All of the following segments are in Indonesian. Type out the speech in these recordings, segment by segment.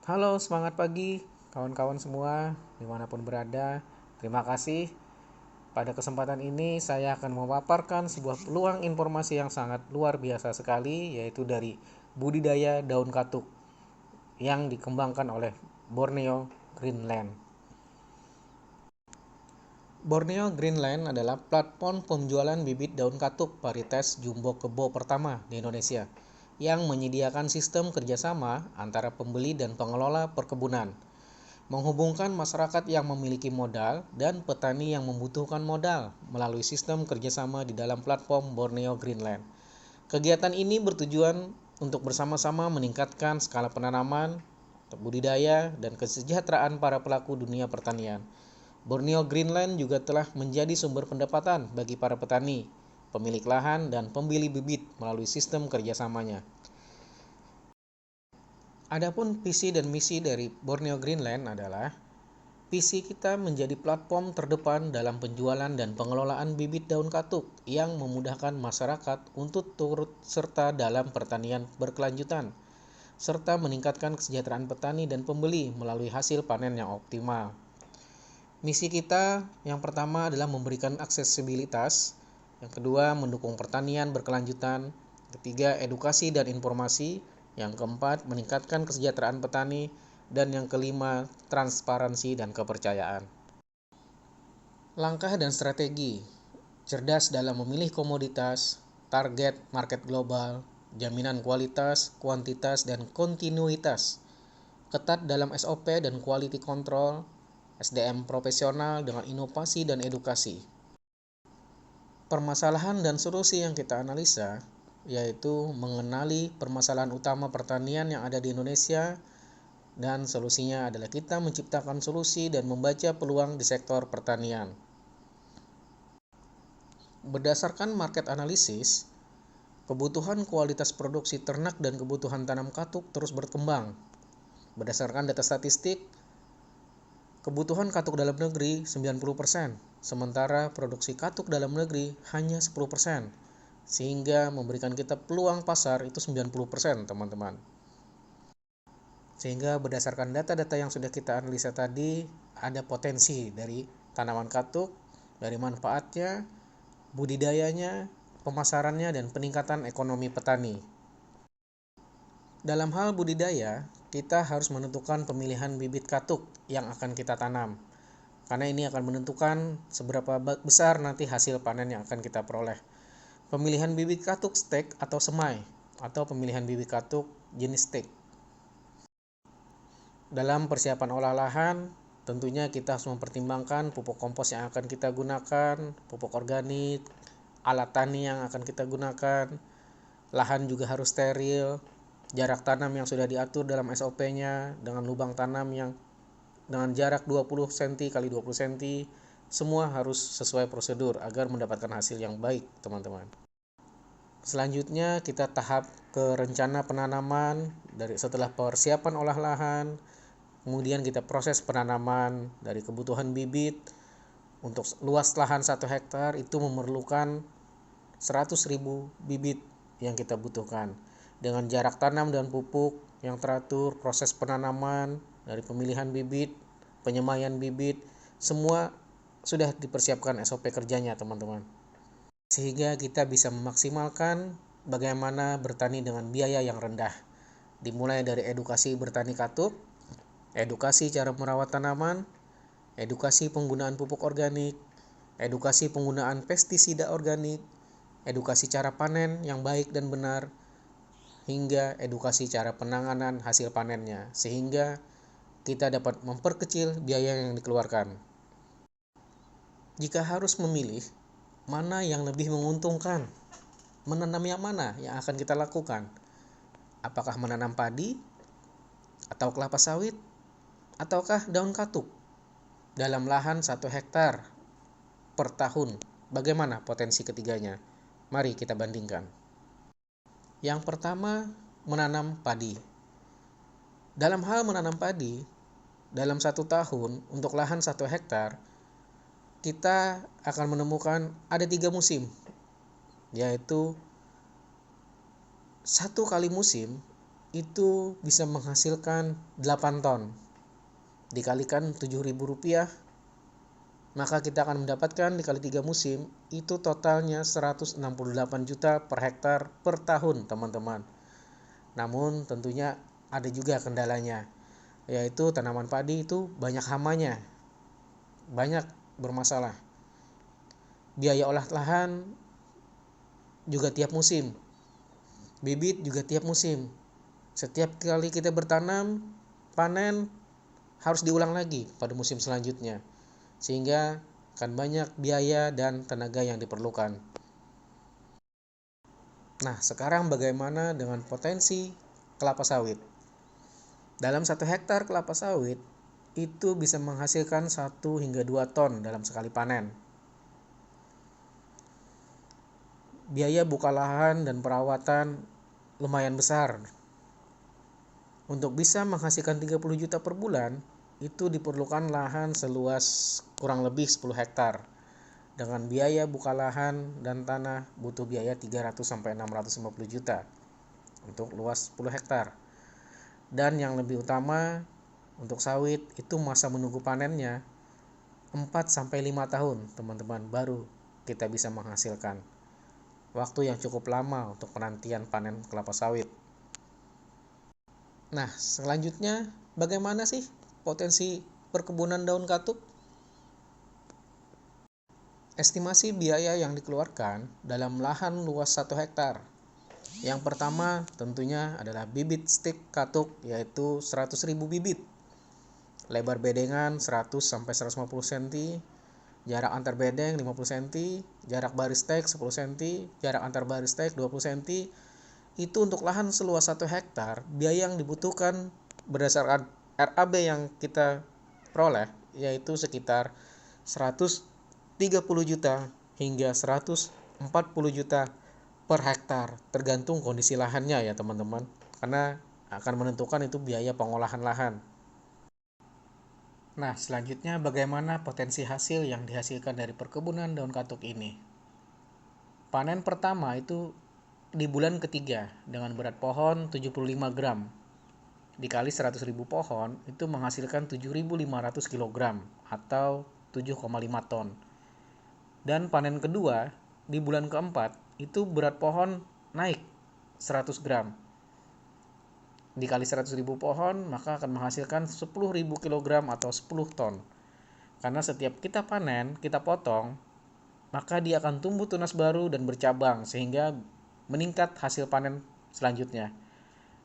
Halo, semangat pagi kawan-kawan semua, dimanapun berada. Terima kasih. Pada kesempatan ini saya akan memaparkan sebuah peluang informasi yang sangat luar biasa sekali, yaitu dari budidaya daun katuk yang dikembangkan oleh Borneo Greenland. Borneo Greenland adalah platform penjualan bibit daun katuk varietas jumbo kebo pertama di Indonesia yang menyediakan sistem kerjasama antara pembeli dan pengelola perkebunan, menghubungkan masyarakat yang memiliki modal dan petani yang membutuhkan modal melalui sistem kerjasama di dalam platform Borneo Greenland. Kegiatan ini bertujuan untuk bersama-sama meningkatkan skala penanaman, budidaya, dan kesejahteraan para pelaku dunia pertanian. Borneo Greenland juga telah menjadi sumber pendapatan bagi para petani, pemilik lahan, dan pembeli bibit melalui sistem kerjasamanya. Adapun visi dan misi dari Borneo Greenland adalah visi kita menjadi platform terdepan dalam penjualan dan pengelolaan bibit daun katuk yang memudahkan masyarakat untuk turut serta dalam pertanian berkelanjutan, serta meningkatkan kesejahteraan petani dan pembeli melalui hasil panen yang optimal. Misi kita yang pertama adalah memberikan aksesibilitas, yang kedua mendukung pertanian berkelanjutan, ketiga edukasi dan informasi, yang keempat meningkatkan kesejahteraan petani, dan yang kelima transparansi dan kepercayaan. Langkah dan strategi: cerdas dalam memilih komoditas, target market global, jaminan kualitas, kuantitas, dan kontinuitas, ketat dalam SOP dan quality control, SDM profesional dengan inovasi dan edukasi. Permasalahan dan solusi yang kita analisa yaitu mengenali permasalahan utama pertanian yang ada di Indonesia, dan solusinya adalah kita menciptakan solusi dan membaca peluang di sektor pertanian. Berdasarkan market analysis, kebutuhan kualitas produksi ternak dan kebutuhan tanam katuk terus berkembang. Berdasarkan data statistik, kebutuhan katuk dalam negeri 90%, sementara produksi katuk dalam negeri hanya 10%, sehingga memberikan kita peluang pasar itu 90%, teman-teman. Sehingga berdasarkan data-data yang sudah kita analisa tadi, ada potensi dari tanaman katuk, dari manfaatnya, budidayanya, pemasarannya, dan peningkatan ekonomi petani. Dalam hal budidaya, kita harus menentukan pemilihan bibit katuk yang akan kita tanam, karena ini akan menentukan seberapa besar nanti hasil panen yang akan kita peroleh. Pemilihan bibit katuk stek atau semai, atau pemilihan bibit katuk jenis stek. Dalam persiapan olah lahan, tentunya kita harus mempertimbangkan pupuk kompos yang akan kita gunakan, pupuk organik, alat tani yang akan kita gunakan, lahan juga harus steril, jarak tanam yang sudah diatur dalam SOP-nya dengan lubang tanam yang dengan jarak 20 cm x 20 cm, semua harus sesuai prosedur agar mendapatkan hasil yang baik, teman-teman. Selanjutnya kita tahap ke rencana penanaman. Setelah persiapan olah lahan, kemudian kita proses penanaman dari kebutuhan bibit. Untuk luas lahan 1 hektar itu memerlukan 100.000 bibit yang kita butuhkan. Dengan jarak tanam dan pupuk yang teratur, proses penanaman dari pemilihan bibit, penyemaian bibit, semua sudah dipersiapkan SOP kerjanya, teman-teman. Sehingga kita bisa memaksimalkan bagaimana bertani dengan biaya yang rendah. Dimulai dari edukasi bertani katuk, edukasi cara merawat tanaman, edukasi penggunaan pupuk organik, edukasi penggunaan pestisida organik, edukasi cara panen yang baik dan benar, hingga edukasi cara penanganan hasil panennya, sehingga kita dapat memperkecil biaya yang dikeluarkan. Jika harus memilih mana yang lebih menguntungkan, menanam yang mana yang akan kita lakukan? Apakah menanam padi, atau kelapa sawit, ataukah daun katuk dalam lahan 1 hektar per tahun? Bagaimana potensi ketiganya? Mari kita bandingkan. Yang pertama, menanam padi. Dalam hal menanam padi, dalam 1 tahun untuk lahan 1 hektar, kita akan menemukan ada 3 musim, yaitu 1 kali musim itu bisa menghasilkan 8 ton. Dikalikan Rp7.000, maka kita akan mendapatkan dikali 3 musim, itu totalnya 168 juta per hektar per tahun, teman-teman. Namun tentunya ada juga kendalanya, yaitu tanaman padi itu banyak hamanya, banyak bermasalah. Biaya olah lahan juga tiap musim, bibit juga tiap musim. Setiap kali kita bertanam, panen harus diulang lagi pada musim selanjutnya, sehingga akan banyak biaya dan tenaga yang diperlukan. Nah, sekarang bagaimana dengan potensi kelapa sawit? Dalam 1 hektar kelapa sawit itu bisa menghasilkan 1 hingga 2 ton dalam sekali panen. Biaya buka lahan dan perawatan lumayan besar. Untuk bisa menghasilkan 30 juta per bulan, itu diperlukan lahan seluas kurang lebih 10 hektar. Dengan biaya buka lahan dan tanah butuh biaya 300 sampai 650 juta untuk luas 10 hektar. Dan yang lebih utama, untuk sawit itu masa menunggu panennya 4 sampai 5 tahun, teman-teman, baru kita bisa menghasilkan. Waktu yang cukup lama untuk penantian panen kelapa sawit. Nah, selanjutnya bagaimana sih potensi perkebunan daun katuk? Estimasi biaya yang dikeluarkan dalam lahan luas 1 hektar. Yang pertama tentunya adalah bibit stik katuk, yaitu 100.000 bibit. Lebar bedengan 100 sampai 150 cm, jarak antar bedeng 50 cm, jarak baris stek 10 cm, jarak antar baris stek 20 cm. Itu untuk lahan seluas 1 hektar, biaya yang dibutuhkan berdasarkan RAB yang kita peroleh yaitu sekitar 130 juta hingga 140 juta per hektar, tergantung kondisi lahannya ya teman-teman, karena akan menentukan itu biaya pengolahan lahan. Nah, selanjutnya bagaimana potensi hasil yang dihasilkan dari perkebunan daun katuk ini? Panen pertama itu di bulan ketiga dengan berat pohon 75 gram dikali 100.000 pohon itu menghasilkan 7.500 kg atau 7,5 ton. Dan panen kedua di bulan keempat itu berat pohon naik 100 gram dikali 100.000 pohon, maka akan menghasilkan 10.000 kg atau 10 ton. Karena setiap kita panen, kita potong, maka dia akan tumbuh tunas baru dan bercabang sehingga meningkat hasil panen selanjutnya.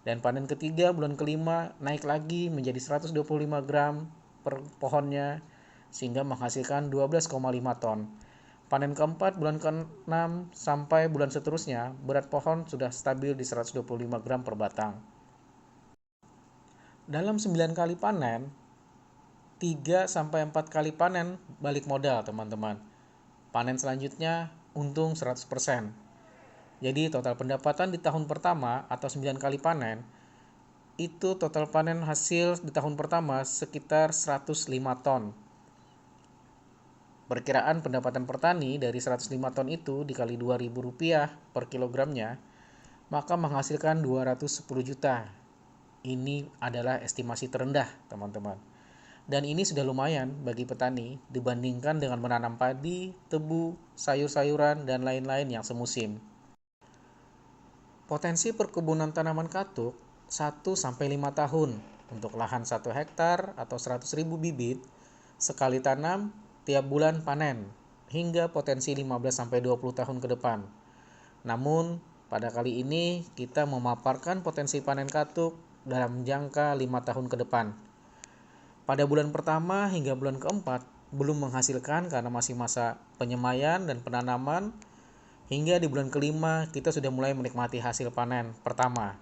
Dan panen ketiga bulan kelima naik lagi menjadi 125 gram per pohonnya sehingga menghasilkan 12,5 ton. Panen keempat bulan ke-6 sampai bulan seterusnya berat pohon sudah stabil di 125 gram per batang. Dalam 9 kali panen, 3 sampai 4 kali panen balik modal, teman-teman. Panen selanjutnya untung 100%. Jadi total pendapatan di tahun pertama atau 9 kali panen, itu total panen hasil di tahun pertama sekitar 105 ton. Perkiraan pendapatan petani dari 105 ton itu dikali Rp2.000 per kilogramnya, maka menghasilkan 210 juta. Ini adalah estimasi terendah, teman-teman. Dan ini sudah lumayan bagi petani dibandingkan dengan menanam padi, tebu, sayur-sayuran, dan lain-lain yang semusim. Potensi perkebunan tanaman katuk 1 sampai 5 tahun untuk lahan 1 hektar atau 100.000 bibit, sekali tanam tiap bulan panen, hingga potensi 15 sampai 20 tahun ke depan. Namun, pada kali ini kita memaparkan potensi panen katuk dalam jangka 5 tahun ke depan. Pada bulan pertama hingga bulan keempat belum menghasilkan karena masih masa penyemaian dan penanaman. Hingga di bulan kelima kita sudah mulai menikmati hasil panen pertama,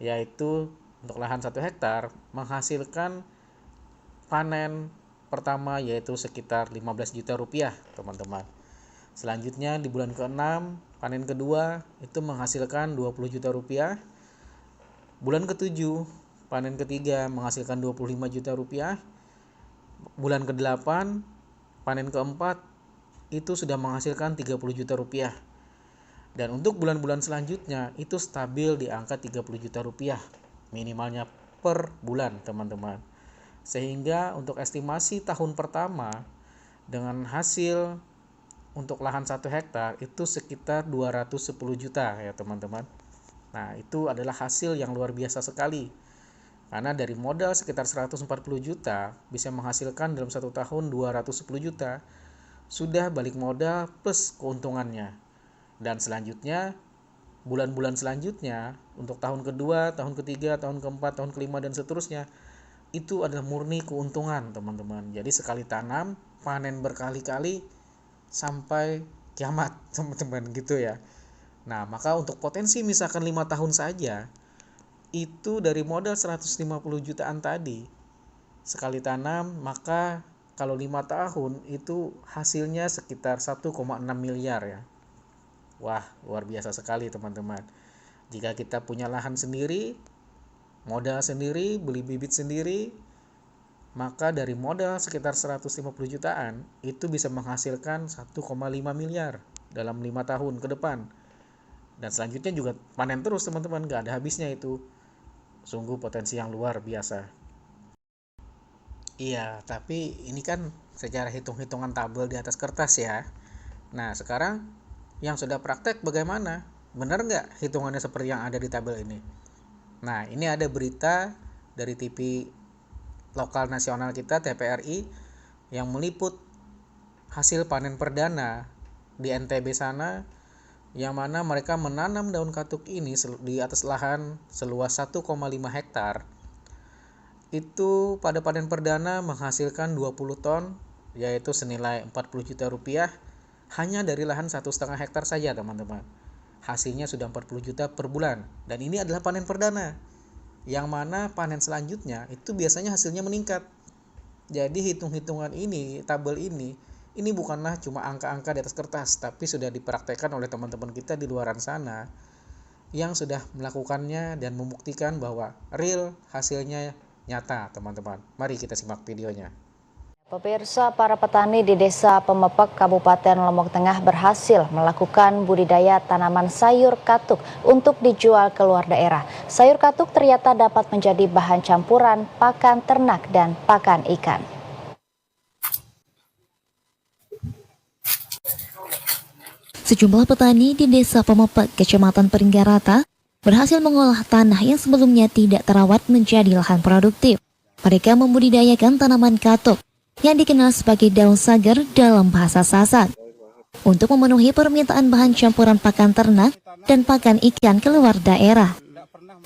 yaitu untuk lahan 1 hektar menghasilkan panen pertama yaitu sekitar 15 juta rupiah, teman-teman. Selanjutnya di bulan ke-6 panen kedua itu menghasilkan 20 juta rupiah. Bulan ke-7 panen ketiga menghasilkan 25 juta rupiah. Bulan ke-8 panen keempat itu sudah menghasilkan 30 juta rupiah. Dan untuk bulan-bulan selanjutnya itu stabil di angka 30 juta rupiah minimalnya per bulan teman-teman. Sehingga untuk estimasi tahun pertama dengan hasil untuk lahan 1 hektar itu sekitar 210 juta ya teman-teman. Nah, itu adalah hasil yang luar biasa sekali. Karena dari modal sekitar 140 juta bisa menghasilkan dalam 1 tahun 210 juta. Sudah balik modal plus keuntungannya. Dan selanjutnya bulan-bulan selanjutnya untuk tahun kedua, tahun ketiga, tahun keempat, tahun kelima dan seterusnya itu adalah murni keuntungan teman-teman. Jadi sekali tanam panen berkali-kali sampai kiamat teman-teman gitu ya. Nah, maka untuk potensi misalkan 5 tahun saja itu dari modal 150 jutaan tadi sekali tanam, maka kalau 5 tahun itu hasilnya sekitar 1,6 miliar ya. Wah, luar biasa sekali teman-teman. Jika kita punya lahan sendiri, modal sendiri, beli bibit sendiri, maka dari modal sekitar 150 jutaan itu bisa menghasilkan 1,5 miliar dalam 5 tahun ke depan. Dan selanjutnya juga panen terus teman-teman, gak ada habisnya itu. Sungguh potensi yang luar biasa. Iya, tapi ini kan secara hitung-hitungan tabel di atas kertas ya. Nah, sekarang yang sudah praktek bagaimana? Benar nggak hitungannya seperti yang ada di tabel ini? Nah, ini ada berita dari TV lokal nasional kita, TVRI, yang meliput hasil panen perdana di NTB sana, yang mana mereka menanam daun katuk ini di atas lahan seluas 1,5 hektar. Itu pada panen perdana menghasilkan 20 ton, yaitu senilai 40 juta rupiah, hanya dari lahan 1,5 hektar saja teman-teman. Hasilnya sudah 40 juta per bulan, dan ini adalah panen perdana, yang mana panen selanjutnya itu biasanya hasilnya meningkat. Jadi hitung-hitungan ini, tabel ini bukanlah cuma angka-angka di atas kertas, tapi sudah dipraktekkan oleh teman-teman kita di luaran sana yang sudah melakukannya dan membuktikan bahwa real hasilnya nyata teman-teman. Mari kita simak videonya. Pemirsa, para petani di Desa Pemepek, Kabupaten Lombok Tengah berhasil melakukan budidaya tanaman sayur katuk untuk dijual ke luar daerah. Sayur katuk ternyata dapat menjadi bahan campuran pakan ternak dan pakan ikan. Sejumlah petani di Desa Pemepek, Kecamatan Peringgarata, berhasil mengolah tanah yang sebelumnya tidak terawat menjadi lahan produktif. Mereka membudidayakan tanaman katuk yang dikenal sebagai daun sagar dalam bahasa Sasak untuk memenuhi permintaan bahan campuran pakan ternak dan pakan ikan ke luar daerah.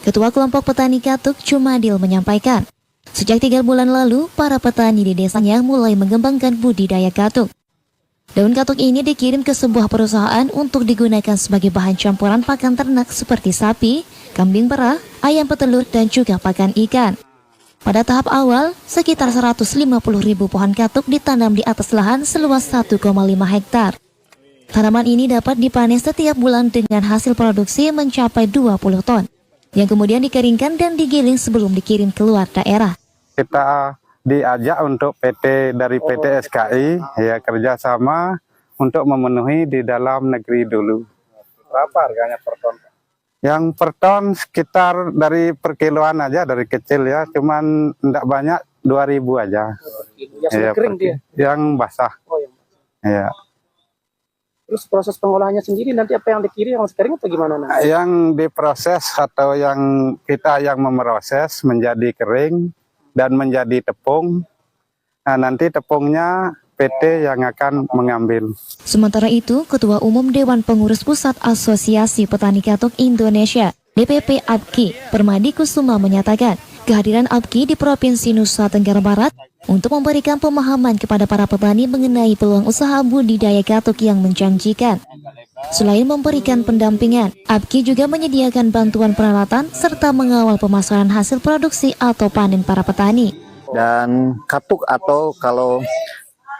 Ketua Kelompok Petani Katuk, Jumadil, menyampaikan, sejak 3 bulan lalu, para petani di desanya mulai mengembangkan budidaya katuk. Daun katuk ini dikirim ke sebuah perusahaan untuk digunakan sebagai bahan campuran pakan ternak seperti sapi, kambing perah, ayam petelur, dan juga pakan ikan. Pada tahap awal, sekitar 150.000 pohon katuk ditanam di atas lahan seluas 1,5 hektar. Tanaman ini dapat dipanen setiap bulan dengan hasil produksi mencapai 20 ton, yang kemudian dikeringkan dan digiling sebelum dikirim keluar daerah. Kita diajak untuk dari PT SKI ya kerjasama untuk memenuhi di dalam negeri dulu. Berapa harganya per ton? Yang per ton sekitar dari perkiloan aja, dari kecil ya, cuman enggak banyak, 2.000 aja. Yang sudah kering dia? Yang basah. Oh, yang basah. Ya. Terus proses pengolahannya sendiri nanti apa yang dikirim, yang kering atau gimana nanti? Yang diproses atau yang kita yang memproses menjadi kering dan menjadi tepung. Nah, nanti tepungnya PT yang akan mengambil. Sementara itu, Ketua Umum Dewan Pengurus Pusat Asosiasi Petani Katuk Indonesia, DPP APKI, Permadi Kusuma menyatakan, kehadiran APKI di Provinsi Nusa Tenggara Barat untuk memberikan pemahaman kepada para petani mengenai peluang usaha budidaya katuk yang menjanjikan. Selain memberikan pendampingan, APKI juga menyediakan bantuan peralatan serta mengawal pemasaran hasil produksi atau panen para petani. Dan katuk atau kalau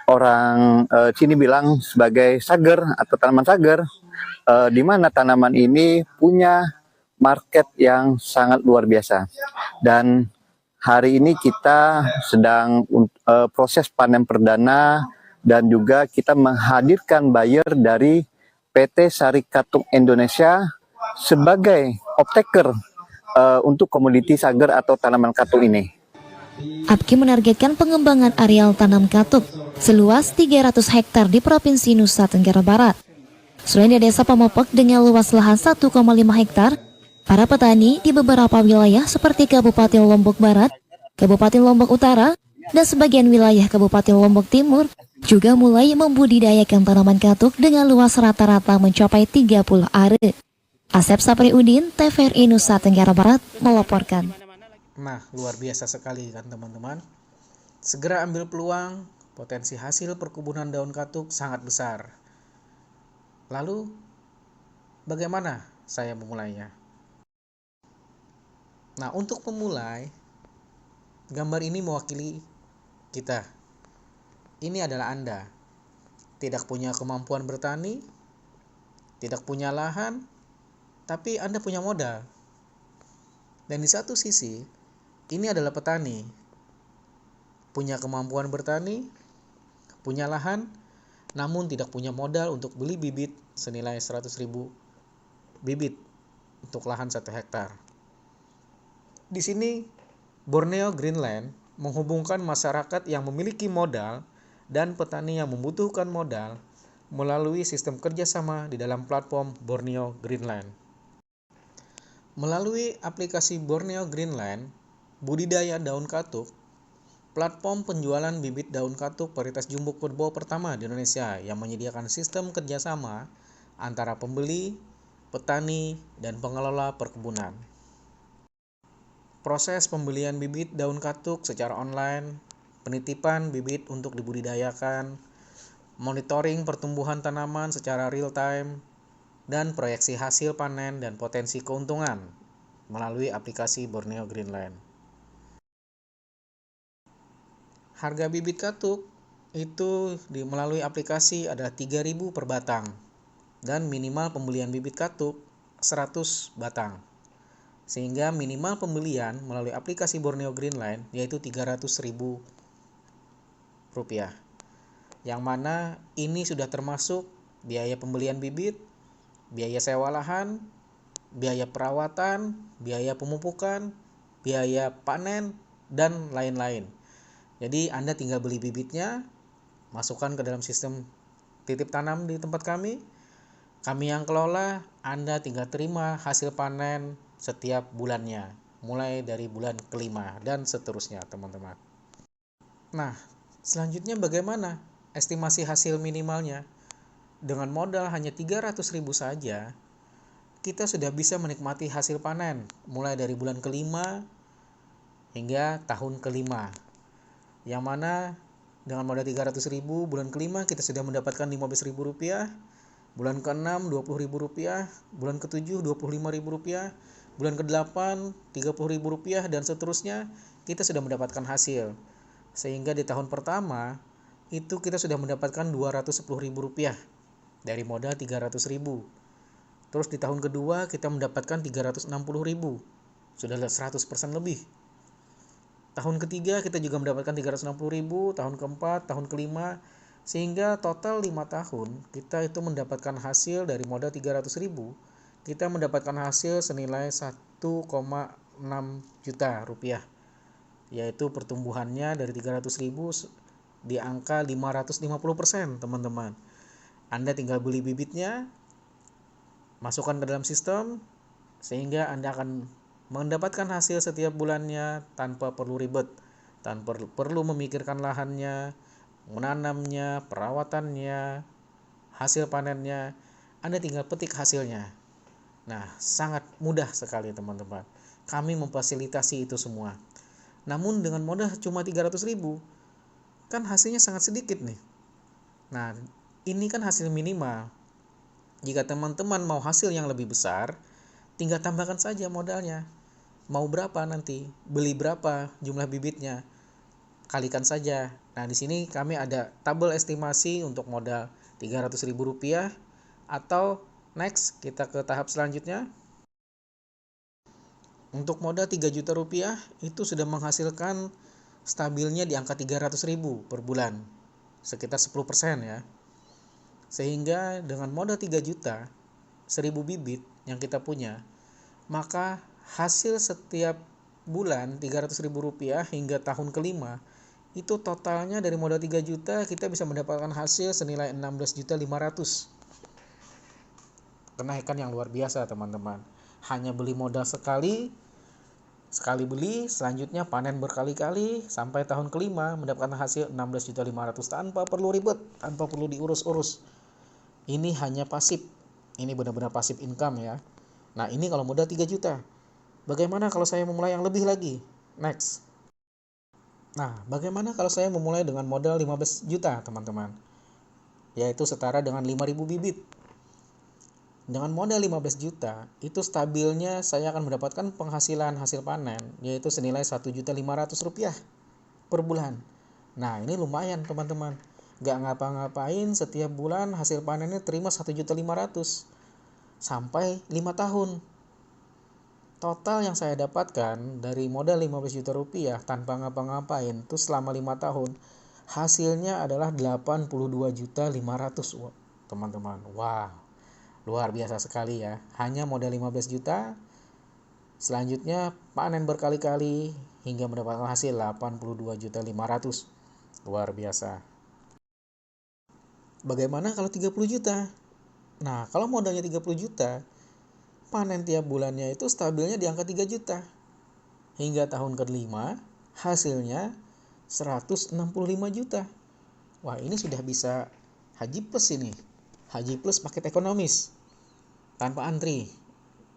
orang sini bilang sebagai sagar atau tanaman sagar, di mana tanaman ini punya market yang sangat luar biasa. Dan hari ini kita sedang proses panen perdana dan juga kita menghadirkan buyer dari PT Sari Katuk Indonesia sebagai optaker untuk komoditi sagar atau tanaman katuk ini? APKI menargetkan pengembangan areal tanam katuk seluas 300 hektar di Provinsi Nusa Tenggara Barat. Selain di Desa Pamopek dengan luas lahan 1,5 hektar, para petani di beberapa wilayah seperti Kabupaten Lombok Barat, Kabupaten Lombok Utara, dan sebagian wilayah Kabupaten Lombok Timur juga mulai membudidayakan tanaman katuk dengan luas rata-rata mencapai 30 are. Asep Sapriudin, TVRI Nusa Tenggara Barat melaporkan. Nah, luar biasa sekali kan teman-teman. Segera ambil peluang, potensi hasil perkebunan daun katuk sangat besar. Lalu, bagaimana saya memulainya? Nah, untuk memulai, gambar ini mewakili kita. Ini adalah Anda. Tidak punya kemampuan bertani, tidak punya lahan, tapi Anda punya modal. Dan di satu sisi, ini adalah petani, punya kemampuan bertani, punya lahan, namun tidak punya modal untuk beli bibit senilai 100.000 bibit untuk lahan 1 hektar. Di sini, Borneo Greenland menghubungkan masyarakat yang memiliki modal dan petani yang membutuhkan modal melalui sistem kerjasama di dalam platform Borneo Greenland. Melalui aplikasi Borneo Greenland, budidaya daun katuk, platform penjualan bibit daun katuk varietas jumbo kerbau pertama di Indonesia yang menyediakan sistem kerjasama antara pembeli, petani, dan pengelola perkebunan. Proses pembelian bibit daun katuk secara online, penitipan bibit untuk dibudidayakan, monitoring pertumbuhan tanaman secara real time, dan proyeksi hasil panen dan potensi keuntungan melalui aplikasi Borneo Greenland. Harga bibit katuk itu melalui aplikasi adalah 3.000 per batang dan minimal pembelian bibit katuk 100 batang. Sehingga minimal pembelian melalui aplikasi Borneo Greenland yaitu Rp300.000. Yang mana ini sudah termasuk biaya pembelian bibit, biaya sewa lahan, biaya perawatan, biaya pemupukan, biaya panen, dan lain-lain. Jadi Anda tinggal beli bibitnya, masukkan ke dalam sistem titip tanam di tempat kami yang kelola, Anda tinggal terima hasil panen setiap bulannya, mulai dari bulan ke-5 dan seterusnya teman-teman. Nah, selanjutnya bagaimana estimasi hasil minimalnya? Dengan modal hanya 300.000 saja, kita sudah bisa menikmati hasil panen mulai dari bulan ke-5 hingga tahun ke-5. Yang mana dengan modal 300.000, bulan ke-5 kita sudah mendapatkan Rp15.000, bulan ke-6 Rp20.000, bulan ke-7 Rp25.000, bulan ke-8 Rp30.000, dan seterusnya kita sudah mendapatkan hasil. Sehingga di tahun pertama itu kita sudah mendapatkan Rp210.000 dari modal 300.000. Terus di tahun kedua kita mendapatkan 360.000, sudah 100% lebih. Tahun ketiga kita juga mendapatkan 360.000, tahun keempat, tahun kelima, sehingga total 5 tahun kita itu mendapatkan hasil dari modal 300.000, kita mendapatkan hasil senilai 1,6 juta rupiah, yaitu pertumbuhannya dari 300.000 di angka 550% teman-teman. Anda tinggal beli bibitnya, masukkan ke dalam sistem, sehingga Anda akan mendapatkan hasil setiap bulannya tanpa perlu ribet, tanpa perlu memikirkan lahannya, menanamnya, perawatannya, hasil panennya. Anda tinggal petik hasilnya. Nah, sangat mudah sekali teman-teman. Kami memfasilitasi itu semua. Namun dengan modal cuma 300.000, kan hasilnya sangat sedikit nih. Nah, ini kan hasil minimal. Jika teman-teman mau hasil yang lebih besar, tinggal tambahkan saja modalnya. Mau berapa nanti? Beli berapa jumlah bibitnya? Kalikan saja. Nah, di sini kami ada tabel estimasi untuk modal Rp300.000 atau next kita ke tahap selanjutnya. Untuk modal Rp3 juta itu sudah menghasilkan stabilnya di angka 300.000 per bulan. Sekitar 10% ya. Sehingga dengan modal 3 juta, 1.000 bibit yang kita punya, maka hasil setiap bulan Rp300.000 hingga tahun kelima, itu totalnya dari modal 3 juta kita bisa mendapatkan hasil senilai 16.500.000. Kenaikan yang luar biasa teman-teman. Hanya beli modal sekali beli, selanjutnya panen berkali-kali sampai tahun kelima mendapatkan hasil 16.500.000 tanpa perlu ribet, tanpa perlu diurus-urus. Ini hanya pasif. Ini benar-benar pasif income ya. Nah, ini kalau modal 3 juta. Bagaimana kalau saya memulai yang lebih lagi? Next. Nah, bagaimana kalau saya memulai dengan modal 15 juta, teman-teman? Yaitu setara dengan 5.000 bibit. Dengan modal 15 juta, itu stabilnya saya akan mendapatkan penghasilan hasil panen, yaitu senilai Rp1.500.000 per bulan. Nah, ini lumayan, teman-teman. Gak ngapa-ngapain, setiap bulan hasil panennya terima 1.500.000 sampai 5 tahun. Total yang saya dapatkan dari modal 15 juta rupiah tanpa ngapa-ngapain itu selama 5 tahun, hasilnya adalah 82.500.000, teman-teman. Wow, luar biasa sekali ya. Hanya modal 15 juta, selanjutnya panen berkali-kali hingga mendapatkan hasil 82.500.000. Luar biasa. Bagaimana kalau 30 juta? Nah, kalau modalnya 30 juta, panen tiap bulannya itu stabilnya di angka 3 juta. Hingga tahun kelima, hasilnya 165 juta. Wah, ini sudah bisa haji plus ini. Haji plus paket ekonomis. Tanpa antri.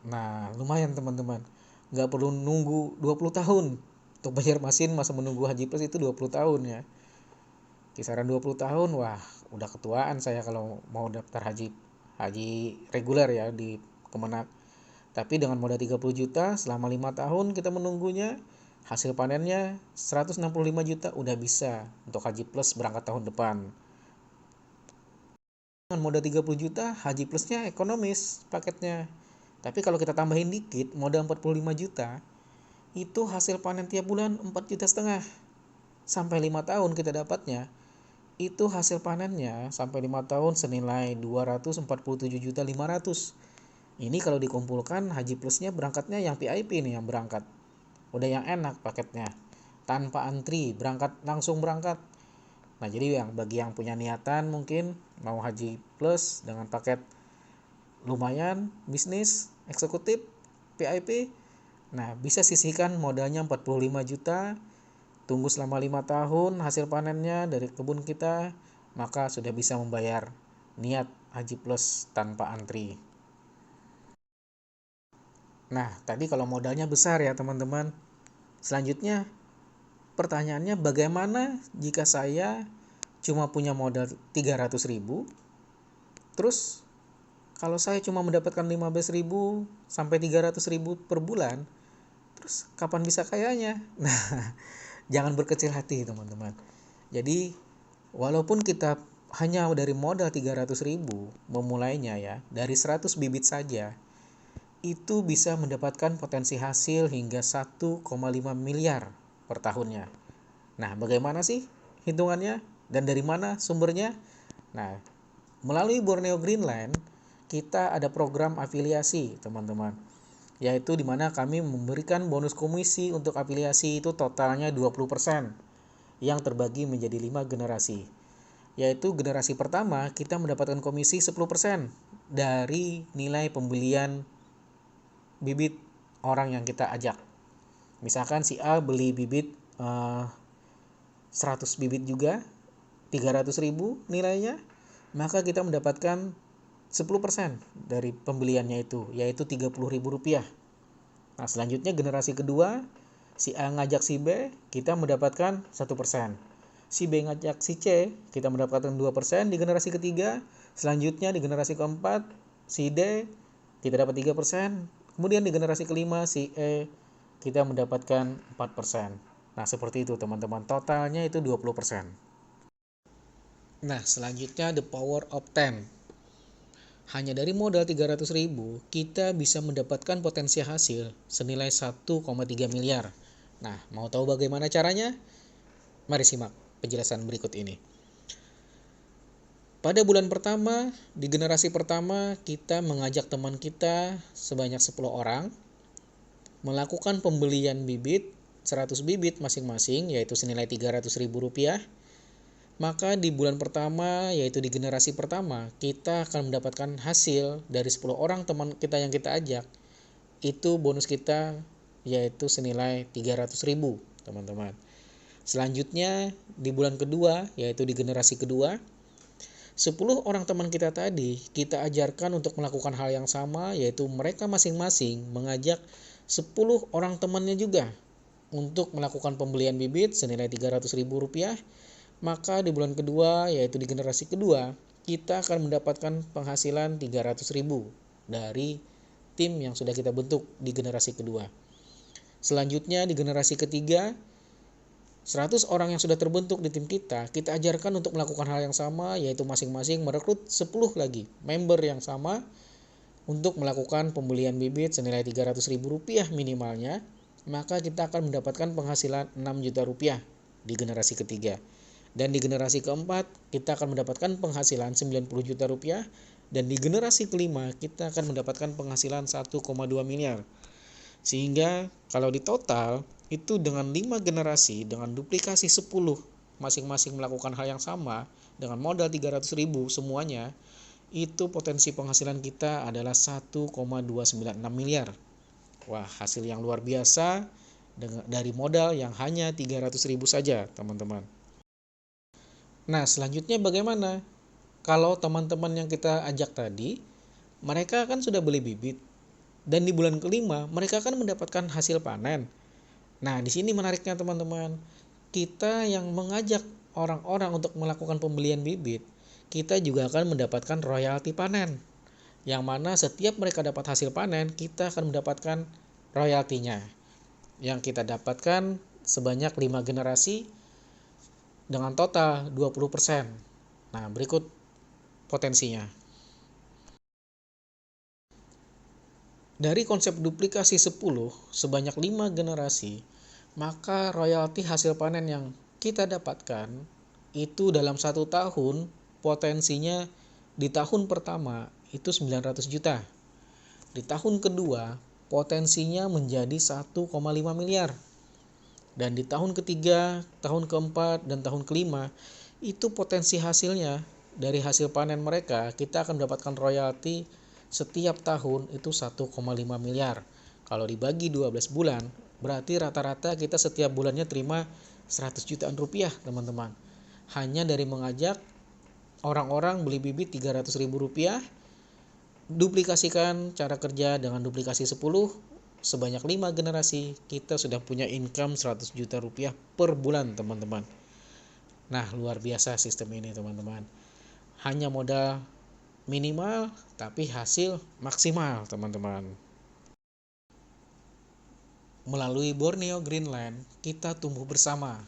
Nah, lumayan teman-teman. Nggak perlu nunggu 20 tahun. Untuk bayar mesin masa menunggu haji plus itu 20 tahun ya. Kisaran 20 tahun, wah udah ketuaan saya kalau mau daftar haji reguler ya di Kemenak. Tapi dengan modal 30 juta selama 5 tahun kita menunggunya, hasil panennya 165 juta udah bisa untuk haji plus berangkat tahun depan. Dengan modal 30 juta, haji plusnya ekonomis paketnya. Tapi kalau kita tambahin dikit, modal 45 juta, itu hasil panen tiap bulan 4,5 juta. Sampai 5 tahun kita dapatnya, itu hasil panennya sampai 5 tahun senilai 247.500.000. Ini kalau dikumpulkan haji plusnya berangkatnya yang VIP nih yang berangkat. Udah yang enak paketnya. Tanpa antri, langsung berangkat. Nah, jadi bagi yang punya niatan mungkin mau haji plus dengan paket lumayan, bisnis, eksekutif, VIP. Nah, bisa sisihkan modalnya 45 juta. Tunggu selama 5 tahun hasil panennya dari kebun kita, maka sudah bisa membayar niat haji plus tanpa antri. Nah, tadi kalau modalnya besar ya teman-teman. Selanjutnya, pertanyaannya bagaimana jika saya cuma punya modal 300.000, terus kalau saya cuma mendapatkan 15.000 sampai 300.000 per bulan, terus kapan bisa kayanya? Nah, jangan berkecil hati teman-teman. Jadi, walaupun kita hanya dari modal 300.000 memulainya ya, dari 100 bibit saja, itu bisa mendapatkan potensi hasil hingga 1,5 miliar per tahunnya. Nah, bagaimana sih hitungannya dan dari mana sumbernya? Nah, melalui Borneo Greenland, kita ada program afiliasi, teman-teman. Yaitu di mana kami memberikan bonus komisi untuk afiliasi itu totalnya 20% yang terbagi menjadi 5 generasi. Yaitu generasi pertama kita mendapatkan komisi 10% dari nilai pembelian bibit orang yang kita ajak. Misalkan si A beli bibit 100 bibit juga, 300.000 nilainya, maka kita mendapatkan 10% dari pembeliannya itu, yaitu Rp30.000. Nah, selanjutnya generasi kedua, si A ngajak si B, kita mendapatkan 1%. Si B ngajak si C, kita mendapatkan 2% di generasi ketiga. Selanjutnya di generasi keempat, si D, kita dapat 3%. Kemudian di generasi kelima, si E, kita mendapatkan 4%. Nah, seperti itu teman-teman. Totalnya itu 20%. Nah, selanjutnya the power of 10. Hanya dari modal 300.000, kita bisa mendapatkan potensi hasil senilai 1,3 miliar. Nah, mau tahu bagaimana caranya? Mari simak penjelasan berikut ini. Pada bulan pertama, di generasi pertama, kita mengajak teman kita sebanyak 10 orang melakukan pembelian bibit 100 bibit masing-masing, yaitu senilai Rp300.000, maka di bulan pertama, yaitu di generasi pertama, kita akan mendapatkan hasil dari 10 orang teman kita yang kita ajak. Itu bonus kita yaitu senilai 300.000, teman-teman. Selanjutnya di bulan kedua, yaitu di generasi kedua, 10 orang teman kita tadi kita ajarkan untuk melakukan hal yang sama, yaitu mereka masing-masing mengajak 10 orang temannya juga untuk melakukan pembelian bibit senilai Rp300.000. Maka di bulan kedua, yaitu di generasi kedua, kita akan mendapatkan penghasilan 300.000 dari tim yang sudah kita bentuk di generasi kedua. Selanjutnya di generasi ketiga, 100 orang yang sudah terbentuk di tim kita ajarkan untuk melakukan hal yang sama, yaitu masing-masing merekrut 10 lagi member yang sama untuk melakukan pembelian bibit senilai Rp300.000 minimalnya, maka kita akan mendapatkan penghasilan Rp6 juta di generasi ketiga. Dan di generasi keempat, kita akan mendapatkan penghasilan Rp90 juta, dan di generasi kelima, kita akan mendapatkan penghasilan 1,2 miliar. Sehingga kalau di total, itu dengan 5 generasi, dengan duplikasi 10, masing-masing melakukan hal yang sama, dengan modal 300.000 semuanya, itu potensi penghasilan kita adalah 1,296 miliar. Wah, hasil yang luar biasa dari modal yang hanya 300.000 saja, teman-teman. Nah, selanjutnya bagaimana? Kalau teman-teman yang kita ajak tadi, mereka kan sudah beli bibit, dan di bulan kelima mereka akan mendapatkan hasil panen. Nah, di sini menariknya teman-teman, kita yang mengajak orang-orang untuk melakukan pembelian bibit, kita juga akan mendapatkan royalti panen. Yang mana setiap mereka dapat hasil panen, kita akan mendapatkan royaltinya. Yang kita dapatkan sebanyak 5 generasi dengan total 20%. Nah, berikut potensinya. Dari konsep duplikasi 10 sebanyak 5 generasi, maka royalti hasil panen yang kita dapatkan itu dalam 1 tahun potensinya di tahun pertama itu 900 juta. Di tahun kedua potensinya menjadi 1,5 miliar. Dan di tahun ketiga, tahun keempat, dan tahun kelima itu potensi hasilnya dari hasil panen mereka kita akan mendapatkan royalti setiap tahun itu 1,5 miliar. Kalau dibagi 12 bulan, berarti rata-rata kita setiap bulannya terima 100 jutaan rupiah, teman-teman. Hanya dari mengajak orang-orang beli bibit Rp300.000, duplikasikan cara kerja dengan duplikasi 10, sebanyak 5 generasi, kita sudah punya income 100 juta rupiah per bulan, teman-teman. Nah, luar biasa sistem ini, teman-teman. Hanya modal minimal, tapi hasil maksimal, teman-teman. Melalui Borneo Greenland, kita tumbuh bersama,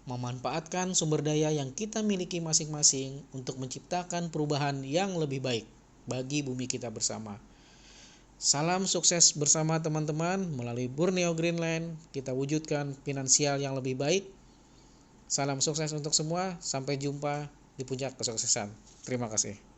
memanfaatkan sumber daya yang kita miliki masing-masing untuk menciptakan perubahan yang lebih baik bagi bumi kita bersama. Salam sukses bersama teman-teman. Melalui Borneo Greenland, kita wujudkan finansial yang lebih baik. Salam sukses untuk semua. Sampai jumpa di puncak kesuksesan. Terima kasih.